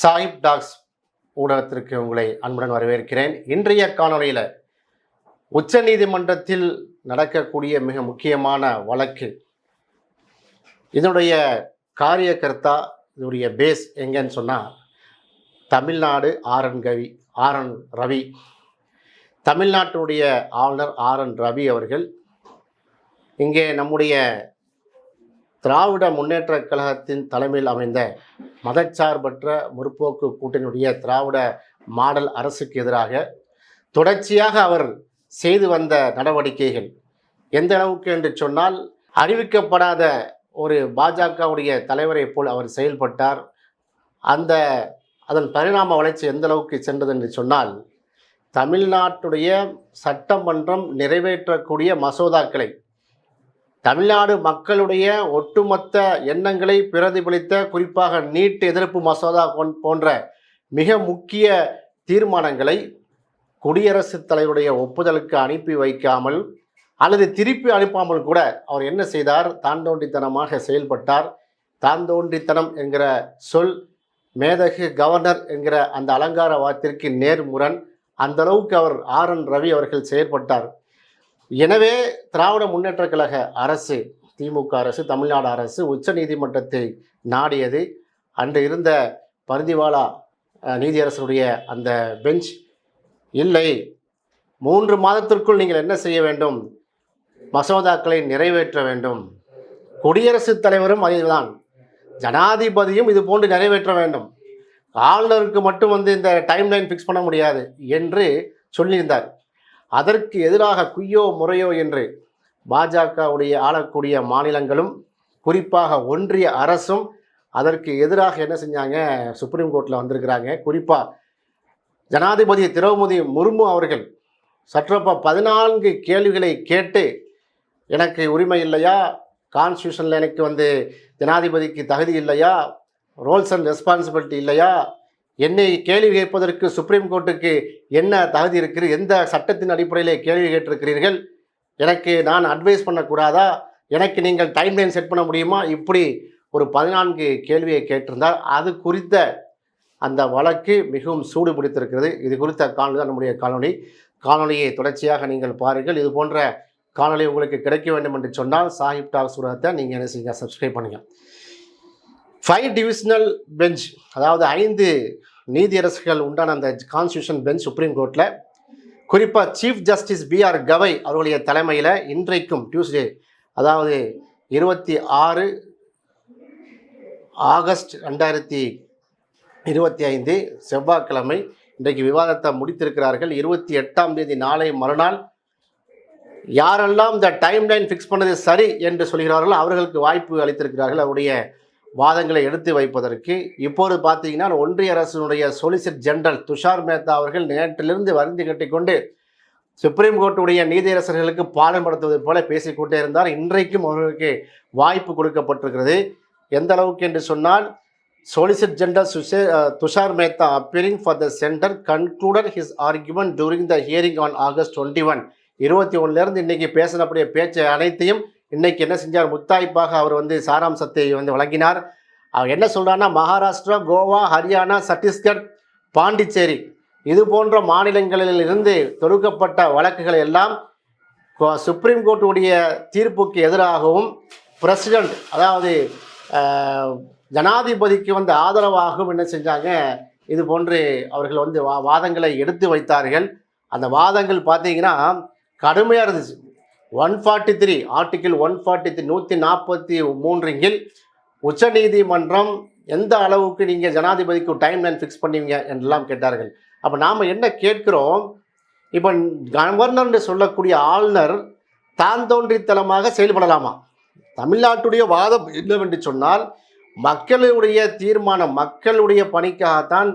Sahib tax ஊடகத்திற்கு உங்களை அன்புடன் வரவேற்கிறேன். இன்றைய காணொலியில் உச்ச நீதிமன்றத்தில் நடக்கக்கூடிய மிக முக்கியமான வழக்கு, இதனுடைய காரியகர்த்தா, இதனுடைய பேஸ் எங்கன்னு சொன்னால் தமிழ்நாடு ஆர்.என். ரவி. தமிழ்நாட்டுடைய ஆளுநர் ஆர்.என். ரவி அவர்கள் இங்கே நம்முடைய திராவிட முன்னேற்ற கழகத்தின் தலைமையில் அமைந்த மதச்சார்பற்ற முற்போக்கு கூட்டணியுடைய திராவிட மாடல் அரசுக்கு எதிராக தொடர்ச்சியாக அவர் செய்து வந்த நடவடிக்கைகள் எந்த அளவுக்கு என்று சொன்னால், அறிவிக்கப்படாத ஒரு பாஜகவுடைய தலைவரை போல் அவர் செயல்பட்டார். அதன் பரிணாம வளர்ச்சி எந்த அளவுக்கு சென்றது என்று சொன்னால், தமிழ்நாட்டுடைய சட்டமன்றம் நிறைவேற்றக்கூடிய மசோதாக்களை, தமிழ்நாடு மக்களுடைய ஒட்டுமொத்த எண்ணங்களை பிரதிபலித்த, குறிப்பாக நீட் எதிர்ப்பு மசோதா போன்ற மிக முக்கிய தீர்மானங்களை குடியரசுத் தலைவருடைய ஒப்புதலுக்கு அனுப்பி வைக்காமல் அல்லது திருப்பி அனுப்பாமல் கூட அவர் என்ன செய்தார்? தாந்தோண்டித்தனமாக செயல்பட்டார். தாந்தோண்டித்தனம் என்கிற சொல் மேதகு கவர்னர் என்கிற அந்த அலங்கார வார்த்தைக்கு நேர்முரண். அந்த அளவுக்கு அவர் ஆர்.என். ரவி அவர்கள் செயல்பட்டார். எனவே திராவிட முன்னேற்ற கழக அரசு, திமுக அரசு, தமிழ்நாடு அரசு உச்ச நீதிமன்றத்தை நாடியது. அன்று இருந்த பரிதிவாலா நீதியரசருடைய அந்த பெஞ்ச், இல்லை, 3 மாதத்திற்குள் நீங்கள் என்ன செய்ய வேண்டும்? மசோதாக்களை நிறைவேற்ற வேண்டும். குடியரசுத் தலைவரும் அதுதான், ஜனாதிபதியும் இது போன்று நிறைவேற்ற வேண்டும். ஆளுநருக்கு மட்டும் இந்த டைம்லைன் ஃபிக்ஸ் பண்ண முடியாது என்று சொல்லியிருந்தார். அதற்கு எதிராக குய்யோ முறையோ என்று பாஜகவுடைய ஆளக்கூடிய மாநிலங்களும், குறிப்பாக ஒன்றிய அரசும் அதற்கு எதிராக என்ன செஞ்சாங்க? சுப்ரீம் கோர்ட்டில் வந்திருக்கிறாங்க. குறிப்பாக ஜனாதிபதி திரௌபதி முர்மு அவர்கள் சற்றப்ப 14 கேள்விகளை கேட்டு, எனக்கு உரிமை இல்லையா, கான்ஸ்டியூஷனில் எனக்கு ஜனாதிபதிக்கு தகுதி இல்லையா, ரோல்ஸ் அண்ட் ரெஸ்பான்சிபிலிட்டி இல்லையா, என்னை கேள்வி கேட்பதற்கு சுப்ரீம் கோர்ட்டுக்கு என்ன தகுதி இருக்கிறது, எந்த சட்டத்தின் அடிப்படையிலே கேள்வி கேட்டிருக்கிறீர்கள், எனக்கு நான் அட்வைஸ் பண்ணக்கூடாதா, எனக்கு நீங்கள் டைம்லைன் செட் பண்ண முடியுமா, இப்படி ஒரு 14 கேள்வியை கேட்டிருந்தார். அது குறித்த அந்த வழக்கு மிகவும் சூடு பிடித்திருக்கிறது. இது குறித்த காணொலி தான் நம்முடைய காணொலியை தொடர்ச்சியாக நீங்கள் பாருங்கள். இது போன்ற காணொலி உங்களுக்கு கிடைக்க வேண்டும் என்று சொன்னால் சாஹிப் டாக்ஸ் ஊடகத்தை நீங்கள் என்ன செய்யுங்க? சப்ஸ்கிரைப் பண்ணுங்கள். 5 டிவிஷனல் பெஞ்ச், அதாவது 5 நீதியரசுகள் உண்டான அந்த கான்ஸ்டியூஷன் பெஞ்ச் சுப்ரீம் கோர்ட்டில், குறிப்பாக சீஃப் ஜஸ்டிஸ் B.R. கவை அவர்களுடைய தலைமையில் இன்றைக்கும் டியூஸ்டே, அதாவது 26 ஆகஸ்ட் 2025 செவ்வாய்க்கிழமை இன்றைக்கு விவாதத்தை முடித்திருக்கிறார்கள். 28ஆம் தேதி நாளை மறுநாள் யாரெல்லாம் இந்த டைம்லைன் ஃபிக்ஸ் பண்ணது சரி என்று சொல்கிறார்களோ அவர்களுக்கு வாய்ப்பு அளித்திருக்கிறார்கள் அவருடைய வாதங்களை எடுத்து வைப்பதற்கு. இப்போது பார்த்தீங்கன்னா, ஒன்றிய அரசினுடைய சொலிசிட்டர் ஜெனரல் துஷார் மேத்தா அவர்கள் நேற்றிலிருந்து வரிந்து கட்டிக்கொண்டு சுப்ரீம் கோர்ட்டுடைய நீதியரசர்களுக்கு பாடம் படுத்துவதை போல பேசிக்கொண்டே இருந்தார். இன்றைக்கும் அவர்களுக்கு வாய்ப்பு கொடுக்கப்பட்டிருக்கிறது. எந்த அளவுக்கு என்று சொன்னால், solicitor general Tushar Mehta appearing for the center concluded his argument during the hearing on August 21. 21லேருந்து இன்னைக்கு பேசினக்கூடிய பேச்சை அனைத்தையும் இன்னைக்கு என்ன செஞ்சார்? முத்தாய்ப்பாக அவர் சாராம்சத்தை வழங்கினார். அவர் என்ன சொல்றாருன்னா, மகாராஷ்டிரா, கோவா, ஹரியானா, சத்தீஸ்கர், பாண்டிச்சேரி இது போன்ற மாநிலங்களில் இருந்து தொடுக்கப்பட்ட வழக்குகளை எல்லாம் சுப்ரீம் கோர்ட்டுடைய தீர்ப்புக்கு எதிராகவும், பிரசிடென்ட் அதாவது ஜனாதிபதிக்கு ஆதரவாகவும் என்ன செஞ்சாங்க? இது போன்று அவர்கள் வாதங்களை எடுத்து வைத்தார்கள். அந்த வாதங்கள் பார்த்தீங்கன்னா கடுமையாக இருந்துச்சு. 143 ஆர்டிக்கிள் 143 143 கீழ் உச்ச நீதிமன்றம் எந்த அளவுக்கு நீங்கள் ஜனாதிபதிக்கு டைம்லைன் ஃபிக்ஸ் பண்ணுவீங்க என்றெல்லாம் கேட்டார்கள். அப்போ நாம் என்ன கேட்கிறோம்? இப்போ கவர்னர் சொல்லக்கூடிய ஆளுநர் தான் தோன்றித்தனமாக செயல்படலாமா? தமிழ்நாட்டுடைய வாதம் என்னவென்று சொன்னால், மக்களுடைய தீர்மானம், மக்களுடைய பணிக்காகத்தான்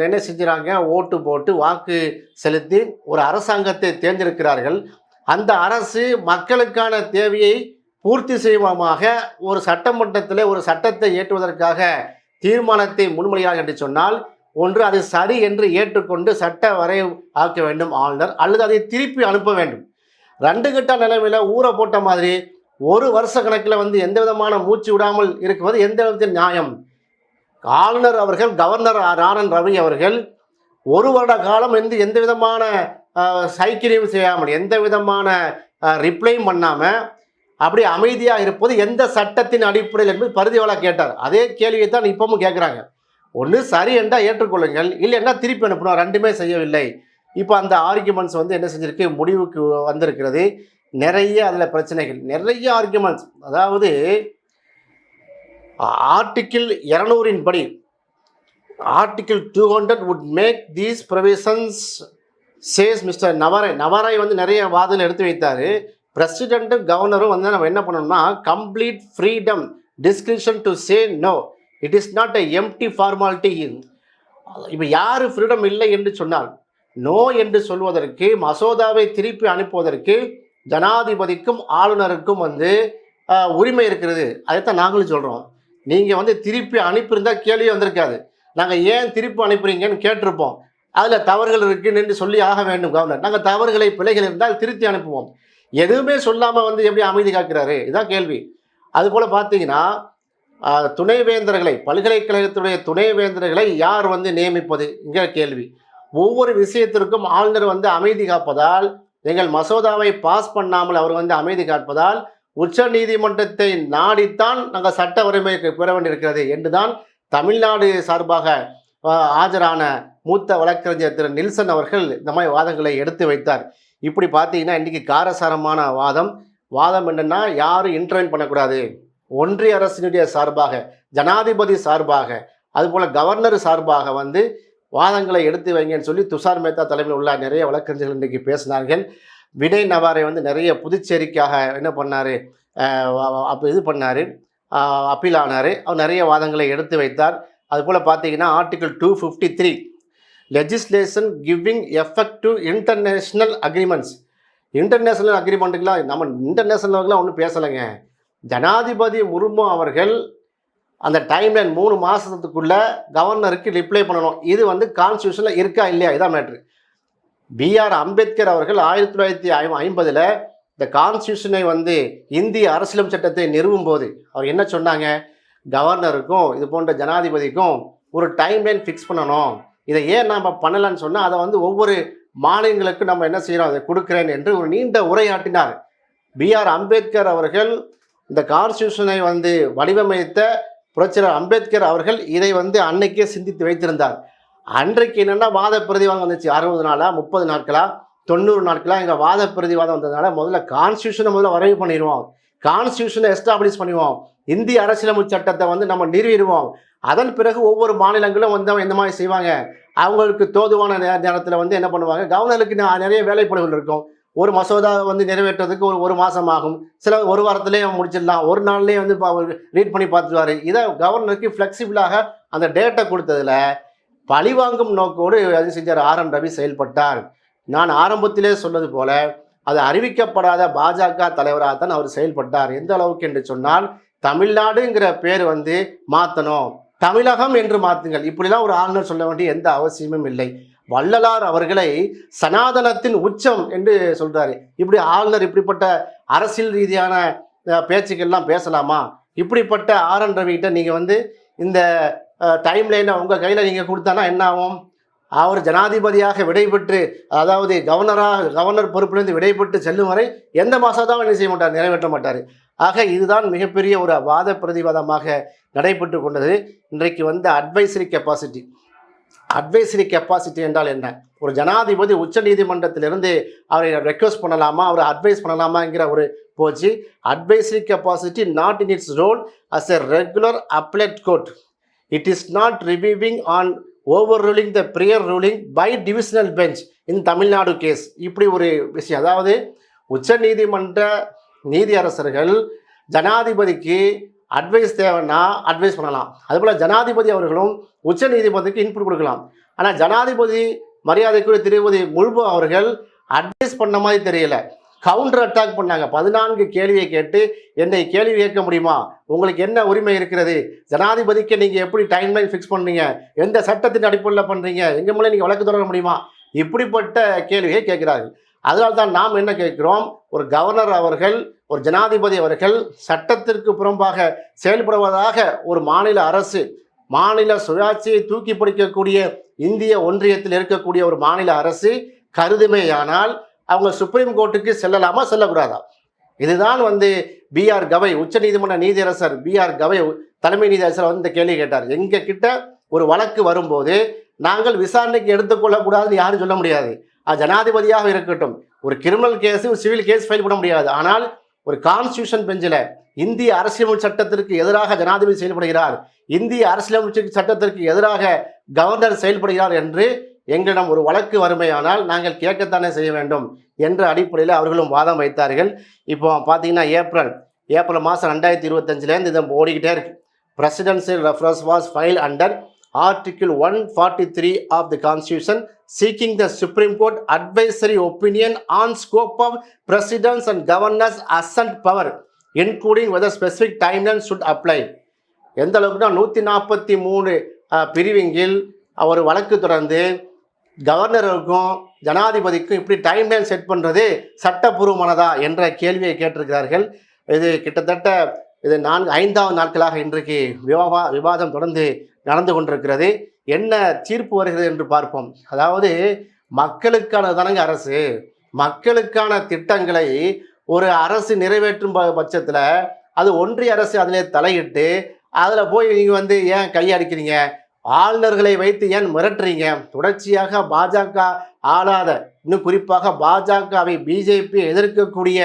என்ன செஞ்சுறாங்க? ஓட்டு போட்டு வாக்கு செலுத்தி ஒரு அரசாங்கத்தை தேர்ந்தெடுக்கிறார்கள். அந்த அரசு மக்களுக்கான தேவையை பூர்த்தி செய்வமாக ஒரு சட்டமன்றத்தில் ஒரு சட்டத்தை ஏற்றுவதற்காக தீர்மானத்தை முன்மொழிகிறார் என்று சொன்னால், ஒன்று அது சரி என்று ஏற்றுக்கொண்டு சட்ட வரை ஆக்க வேண்டும் ஆளுநர், அல்லது அதை திருப்பி அனுப்ப வேண்டும். 2 கட்ட நிலைமையில் ஊற போட்ட மாதிரி ஒரு வருஷ கணக்கில் எந்த விதமான மூச்சு விடாமல் இருக்குவது எந்த விதத்தில் நியாயம்? ஆளுநர் அவர்கள், கவர்னர் RN ரவி அவர்கள் ஒரு வருட காலம் எந்த விதமான சைக்கிளையும் செய்யாமல், எந்த விதமான ரிப்ளையும் பண்ணாமல் அப்படி அமைதியாக இருப்பது எந்த சட்டத்தின் அடிப்படையில் என்பது பரிதிவாலா கேட்டார். அதே கேள்வியை தான் இப்பவும் கேட்குறாங்க. ஒன்று சரி என்றால் ஏற்றுக்கொள்ளுங்கள், இல்லைன்னா திருப்பி அனுப்பணும். ரெண்டுமே செய்யவில்லை. இப்போ அந்த ஆர்குமெண்ட்ஸ் என்ன செஞ்சிருக்கு, முடிவுக்கு வந்திருக்கிறது. நிறைய அதில் பிரச்சனைகள், நிறைய ஆர்குமெண்ட்ஸ். அதாவது ஆர்டிக்கிள் 200 படி article 200 would make these provisions says mister நவரை நிறைய வாதங்கள் எடுத்து வைத்தார். பிரசிடென்ட்டும் கவர்னரும் நம்ம என்ன பண்ணணும்னா, complete freedom discretion to say no, it is not a empty formality. இப்போ யார் ஃப்ரீடம் இல்லை என்று சொன்னால், நோ என்று சொல்வதற்கு, மசோதாவை திருப்பி அனுப்புவதற்கு ஜனாதிபதிக்கும் ஆளுநருக்கும் உரிமை இருக்கிறது. அதைத்தான் நாங்களும் சொல்கிறோம். நீங்கள் திருப்பி அனுப்பியிருந்தால் கேள்வி வந்திருக்காது. நாங்கள் ஏன் திருப்பி அனுப்புறீங்கன்னு கேட்டிருப்போம். அதில் தவறுகள் இருக்குன்னு சொல்லி ஆக வேண்டும் கவர்னர். நாங்கள் தவறுகளை, பிழைகள் இருந்தால் திருத்தி அனுப்புவோம். எதுவுமே சொல்லாமல் எப்படி அமைதி காக்கிறாரு, இதுதான் கேள்வி. அதுபோல் பார்த்தீங்கன்னா, துணைவேந்தர்களை, பல்கலைக்கழகத்துடைய துணைவேந்தர்களை யார் நியமிப்பதுங்கிற கேள்வி. ஒவ்வொரு விஷயத்திற்கும் ஆளுநர் அமைதி காப்பதால், எங்கள் மசோதாவை பாஸ் பண்ணாமல் அவர் அமைதி காப்பதால் உச்ச நீதிமன்றத்தை நாடித்தான் நாங்கள் சட்ட உரிமை பெற வேண்டியிருக்கிறது என்றுதான் தமிழ்நாடு சார்பாக ஆஜரான மூத்த வழக்கறிஞர் திரு நில்சன் அவர்கள் இந்த மாதிரி வாதங்களை எடுத்து வைத்தார். இப்படி பார்த்தீங்கன்னா இன்றைக்கி காரசாரமான வாதம் என்னென்னா, யாரும் இன்டர்வைன் பண்ணக்கூடாது. ஒன்றிய அரசினுடைய சார்பாக, ஜனாதிபதி சார்பாக, அதுபோல் கவர்னர் சார்பாக வாதங்களை எடுத்து வைங்கன்னு சொல்லி துஷார் மேத்தா தலைமையில் உள்ள நிறைய வழக்கறிஞர்கள் இன்றைக்கி பேசினார்கள். வினய் நவாரை நிறைய புதுச்சேரிக்காக என்ன பண்ணார், அப்பீல் ஆனார். அவர் நிறைய வாதங்களை எடுத்து வைத்தார். அதுபோல் பார்த்தீங்கன்னா article 253 legislation giving effect to international agreements. International அக்ரிமெண்ட்டுக்கெலாம் நம்ம இன்டர்நேஷ்னலுக்கெலாம் ஒன்றும் பேசலைங்க. ஜனாதிபதி முர்மு அவர்கள் அந்த டைம்லைன் 3 மாதத்துக்குள்ளே கவர்னருக்கு ரிப்ளை பண்ணணும். இது கான்ஸ்டியூஷனில் இருக்கா இல்லையா, இதான் மேட்ரு. BR அம்பேத்கர் அவர்கள் 1950 இந்த கான்ஸ்டியூஷனை இந்திய அரசியலமைப்பு சட்டத்தை நிறுவும் போது அவர் என்ன சொன்னாங்க, கவர்னருக்கும் இது போன்ற ஜனாதிபதிக்கும் ஒரு டைம்லைன் ஃபிக்ஸ் பண்ணணும். இதை ஏன் நம்ம பண்ணலான்னு சொன்னால், அதை ஒவ்வொரு மாநிலங்களுக்கும் நம்ம என்ன செய்கிறோம், அதை கொடுக்குறேன் என்று ஒரு நீண்ட உரையாற்றினார். BR அம்பேத்கர் அவர்கள் இந்த கான்ஸ்டியூஷனை வடிவமைத்த புரட்சியாளர் அம்பேத்கர் அவர்கள் இதை அன்னைக்கே சிந்தித்து வைத்திருந்தார். அன்றைக்கு என்னென்னா வாத பிரதிவாதம் வந்துச்சு. 60 நாளா, 30 நாட்களா, 90 நாட்களா எங்கள் வாத பிரதிவாதம் வந்ததுனால முதல்ல கான்ஸ்டியூஷனை வரைவு பண்ணிடுவோம், கான்ஸ்டியூஷனை எஸ்டாப்ளிஷ் பண்ணுவோம், இந்திய அரசியலமைப்பு சட்டத்தை நம்ம நிறுவிடுவோம். அதன் பிறகு ஒவ்வொரு மாநிலங்களும் இந்த மாதிரி செய்வாங்க. அவங்களுக்கு தோதுவான நேரத்தில் என்ன பண்ணுவாங்க, கவர்னருக்கு நிறைய வேலைப்பளுகள் இருக்கும். ஒரு மசோதா நிறைவேற்றுறதுக்கு ஒரு மாதம் ஆகும், சில ஒரு வாரத்திலேயே முடிச்சிடலாம், ஒரு நாள்லேயே ரீட் பண்ணி பார்த்துருவார். இதை கவர்னருக்கு ஃப்ளெக்சிபிளாக அந்த டேட்டை கொடுத்ததில் பழிவாங்கும் நோக்கோடு அது செஞ்சார் RN ரவி செயல்பட்டார். நான் ஆரம்பத்திலே சொன்னது போல அது அறிவிக்கப்படாத பாஜக தலைவராக தான் அவர் செயல்பட்டார். எந்த அளவுக்கு என்று சொன்னால், தமிழ்நாடுங்கிற பேர் மாற்றணும், தமிழகம் என்று மாற்றுங்கள், இப்படிலாம் ஒரு ஆளுநர் சொல்ல வேண்டிய எந்த அவசியமும் இல்லை. வள்ளலார் அவர்களை சனாதனத்தின் உச்சம் என்று சொல்கிறாரு. இப்படி ஆளுநர் இப்படிப்பட்ட அரசியல் ரீதியான பேச்சுக்கள்லாம் பேசலாமா? இப்படிப்பட்ட RN ரவிகிட்ட நீங்கள் இந்த டைம்லைனை உங்கள் கையில் நீங்கள் கொடுத்தானா என்ன ஆகும்? அவர் ஜனாதிபதியாக விடைபெற்று, அதாவது கவர்னர் பொறுப்பிலிருந்து விடைபெற்று செல்லும் வரை எந்த மசோதாவும் என்ன செய்ய மாட்டார், நிறைவேற்ற மாட்டார். ஆக இதுதான் மிகப்பெரிய ஒரு வாத பிரதிவாதமாக நடைபெற்று கொண்டது. இன்றைக்கு அட்வைசரி கெப்பாசிட்டி என்றால் என்ன? ஒரு ஜனாதிபதி உச்ச நீதிமன்றத்திலிருந்து அவரை ரெக்வஸ்ட் பண்ணலாமா, அவரை அட்வைஸ் பண்ணலாமாங்கிற ஒரு போச்சு. Advisory capacity not in its role as a regular appellate court. It is not reviewing on overruling the prior ruling by divisional bench in Tamil Nadu case. இப்படி ஒரு விஷயம். அதாவது உச்ச நீதிமன்ற நீதியரசர்கள் ஜனாதிபதிக்கு அட்வைஸ் தேவைன்னா அட்வைஸ் பண்ணலாம். அதுபோல் ஜனாதிபதி அவர்களும் உச்ச நீதிமன்றத்துக்கு இன்புட் கொடுக்கலாம். ஆனால் ஜனாதிபதி மரியாதைக்குரிய திருப்பதி முர்மு அவர்கள் அட்வைஸ் பண்ண மாதிரி தெரியல, கவுண்டர் அட்டாக் பண்ணாங்க. 14 கேள்வியை கேட்டு என்னை கேள்வி கேட்க முடியுமா, உங்களுக்கு என்ன உரிமை இருக்கிறது, ஜனாதிபதிக்கு நீங்கள் எப்படி டைம்லைன் ஃபிக்ஸ் பண்ணுறீங்க, எந்த சட்டத்தின் அடிப்படையில் பண்ணுறீங்க, எங்கள் மூலம் நீங்கள் வழக்கு தொடர முடியுமா, இப்படிப்பட்ட கேள்வியை கேட்குறார்கள். அதனால தான் நாம் என்ன கேட்குறோம், ஒரு கவர்னர் அவர்கள், ஒரு ஜனாதிபதி அவர்கள் சட்டத்திற்கு புறம்பாக செயல்படுவதாக ஒரு மாநில அரசு மாநில சுயாட்சியை தூக்கி பிடிக்கக்கூடிய இந்திய ஒன்றியத்தில் இருக்கக்கூடிய ஒரு மாநில அரசு கருதுமேயானால் அவங்க சுப்ரீம் கோர்ட்டுக்கு செல்லலாமா செல்லக்கூடாதா? இதுதான் B.R. கவை உச்சநீதிமன்ற நீதியரசர் B.R. கவை தலைமை நீதியரசர் இந்த கேள்வி கேட்டார். எங்க கிட்ட ஒரு வழக்கு வரும்போது நாங்கள் விசாரணைக்கு எடுத்துக்கொள்ளக்கூடாதுன்னு யாரும் சொல்ல முடியாது. அது ஜனாதிபதியாக இருக்கட்டும், ஒரு கிரிமினல் கேஸ் ஒரு சிவில் கேஸ் ஃபைல் பண்ண முடியாது. ஆனால் ஒரு கான்ஸ்டியூஷன் பெஞ்சில் இந்திய அரசியலமைப்பு சட்டத்திற்கு எதிராக ஜனாதிபதி செயல்படுகிறார், இந்திய அரசியலமைப்பு சட்டத்திற்கு எதிராக கவர்னர் செயல்படுகிறார் என்று எங்களிடம் ஒரு வழக்கு வறுமையானால் நாங்கள் கேட்கத்தானே செய்ய வேண்டும் என்ற அடிப்படையில் அவர்களும் வாதம் வைத்தார்கள். இப்போ பார்த்தீங்கன்னா ஏப்ரல் மாதம் 2025 இதை ஓடிக்கிட்டே இருக்கு. Presidential reference was file under Article 143 of the Constitution seeking the Supreme Court advisory opinion on scope of President's and Governor's assent power, including whether specific timeline should apply. எந்த அளவுக்குனா 143 பிரிவிங்கில் அவர் வழக்கு தொடர்ந்து கவர்னருக்கும் ஜனாதிபதிக்கும் இப்படி டைம்லைன் செட் பண்ணுறது சட்டப்பூர்வமானதா என்ற கேள்வியை கேட்டிருக்கிறார்கள். இது கிட்டத்தட்ட 5வது நாட்களாக இன்றைக்கு விவாதம் தொடர்ந்து நடந்து கொண்டிருக்கிறது. என்ன தீர்ப்பு வருகிறது என்று பார்ப்போம். அதாவது மக்களுக்கான தானங்க அரசு, மக்களுக்கான திட்டங்களை ஒரு அரசு நிறைவேற்றும் பட்சத்தில் அது ஒன்றிய அரசு அதில் தலையிட்டு அதில் போய் நீங்கள் ஏன் கையடிக்கிறீங்க, ஆளுநர்களை வைத்து ஏன் மிரட்டுறீங்க? தொடர்ச்சியாக பாஜக ஆளாத, இன்னும் குறிப்பாக பாஜகவை பிஜேபி எதிர்க்கக்கூடிய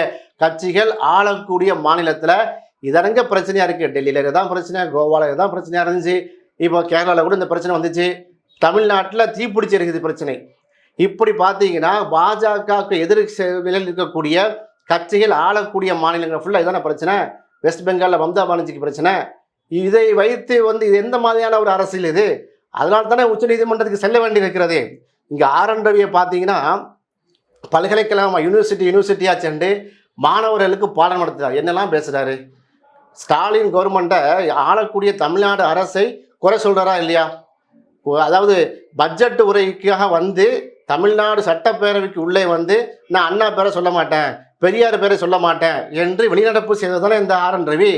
கட்சிகள் ஆளக்கூடிய மாநிலத்தில் இதனங்க பிரச்சனையாக இருக்குது. டெல்லியில் தான் பிரச்சனை, கோவாவில் தான் பிரச்சனையாக இருந்துச்சு, இப்போ கேரளாவில் கூட இந்த பிரச்சனை வந்துச்சு, தமிழ்நாட்டில் தீப்பிடிச்சி இருக்குது பிரச்சனை. இப்படி பார்த்தீங்கன்னா பாஜகவுக்கு நிலையில் இருக்கக்கூடிய கட்சிகள் ஆளக்கூடிய மாநிலங்கள் ஃபுல்லாக இதான பிரச்சனை. வெஸ்ட் பெங்காலில் மம்தா பானர்ஜிக்கு பிரச்சனை. இதை வைத்து இது எந்த மாதிரியான ஒரு அரசியல் இது? அதனால தானே உச்சநீதிமன்றத்துக்கு செல்ல வேண்டி இருக்கிறது. இங்கே R.N. ரவியை பார்த்தீங்கன்னா பல்கலைக்கழகம் யூனிவர்சிட்டியாக சென்று மாணவர்களுக்கு பாடம் நடத்துகிறார். என்னெல்லாம் பேசுகிறாரு? ஸ்டாலின் கவர்மெண்ட்டை ஆளக்கூடிய தமிழ்நாடு அரசை குறை சொல்கிறாரா இல்லையா? அதாவது பட்ஜெட் உரைக்காக தமிழ்நாடு சட்டப்பேரவைக்கு உள்ளே நான் அண்ணா பேரை சொல்ல மாட்டேன், பெரியார் பேரை சொல்ல மாட்டேன் என்று வெளிநடப்பு செய்தது தானே இந்த R.N. ரவி.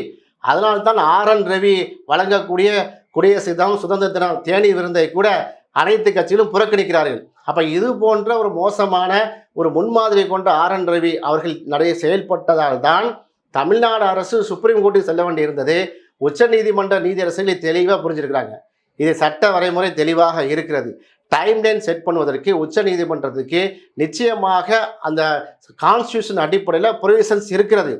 அதனால்தான் R.N. ரவி வழங்கக்கூடிய குடியரசு தினம், சுதந்திர தினம், தேநீர் விருந்தை கூட அனைத்து கட்சிகளும் புறக்கணிக்கிறார்கள். அப்போ இது போன்ற ஒரு மோசமான ஒரு முன்மாதிரி கொண்ட R.N. ரவி அவர்கள் நிறைய செயல்பட்டதால் தான் தமிழ்நாடு அரசு சுப்ரீம் கோர்ட்டுக்கு செல்ல வேண்டி இருந்தது. உச்சநீதிமன்ற நீதியரசர்கள் தெளிவாக புரிஞ்சிருக்கிறாங்க. இது சட்ட வரைமுறை தெளிவாக இருக்கிறது. டைம்லைன் செட் பண்ணுவதற்கு உச்சநீதிமன்றத்துக்கு நிச்சயமாக அந்த கான்ஸ்டியூஷன் அடிப்படையில் ப்ரொவிஷன்ஸ் இருக்கிறது.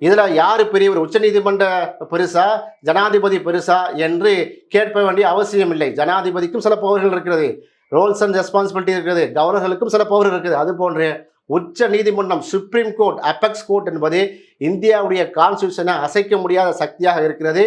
இதில் யார் பெரியவர், உச்சநீதிமன்ற பெருசா ஜனாதிபதி பெருசா என்று கேட்க வேண்டிய அவசியம் இல்லை. ஜனாதிபதிக்கும் சில பவர்கள் இருக்கிறது, ரோல்ஸ் அண்ட் ரெஸ்பான்சிபிலிட்டி இருக்கிறது, கவர்னர்களுக்கும் சில பவர் இருக்குது. அதுபோன்று உச்ச நீதிமன்றம் சுப்ரீம் கோர்ட், அபெக்ஸ் கோர்ட் என்பது இந்தியாவுடைய கான்ஸ்டியூஷனை அசைக்க முடியாத சக்தியாக இருக்கிறது.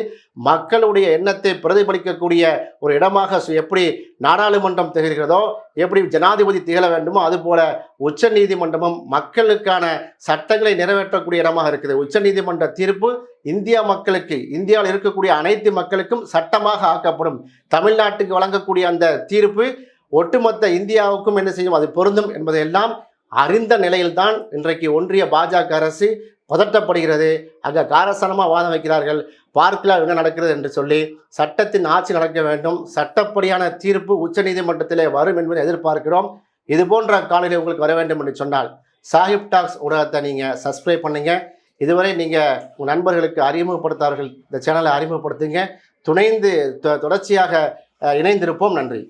மக்களுடைய எண்ணத்தை பிரதிபலிக்கக்கூடிய ஒரு இடமாக எப்படி நாடாளுமன்றம் திகழ்கிறதோ, எப்படி ஜனாதிபதி திகழ வேண்டுமோ, அதுபோல உச்ச நீதிமன்றமும் மக்களுக்கான சட்டங்களை நிறைவேற்றக்கூடிய இடமாக இருக்குது. உச்ச நீதிமன்ற தீர்ப்பு இந்தியா மக்களுக்கு, இந்தியாவில் இருக்கக்கூடிய அனைத்து மக்களுக்கும் சட்டமாக ஆக்கப்படும். தமிழ்நாட்டுக்கு வழங்கக்கூடிய அந்த தீர்ப்பு ஒட்டுமொத்த இந்தியாவுக்கும் என்ன செய்யும், அது பொருந்தும் என்பதையெல்லாம் அறிந்த நிலையில்தான் இன்றைக்கு ஒன்றிய பாஜக அரசு பதட்டப்படுகிறது. அங்கே காரசாரமாக வாதம் வைக்கிறார்கள். பார்க்கலாம் என்ன நடக்கிறது என்று சொல்லி. சட்டத்தின் ஆட்சி நடக்க வேண்டும், சட்டப்படியான தீர்ப்பு உச்சநீதிமன்றத்திலே வரும் என்பதை எதிர்பார்க்கிறோம். இது போன்ற காலையில் உங்களுக்கு வர வேண்டும் என்று சொன்னால் சாஹிப் டாக்ஸ் ஊடகத்தை நீங்கள் சப்ஸ்கிரைப் பண்ணுங்கள். இதுவரை நீங்கள் உங்கள் நண்பர்களுக்கு அறிமுகப்படுத்தார்கள், இந்த சேனலை அறிமுகப்படுத்துங்க. தொடர்ச்சியாக இணைந்திருப்போம். நன்றி.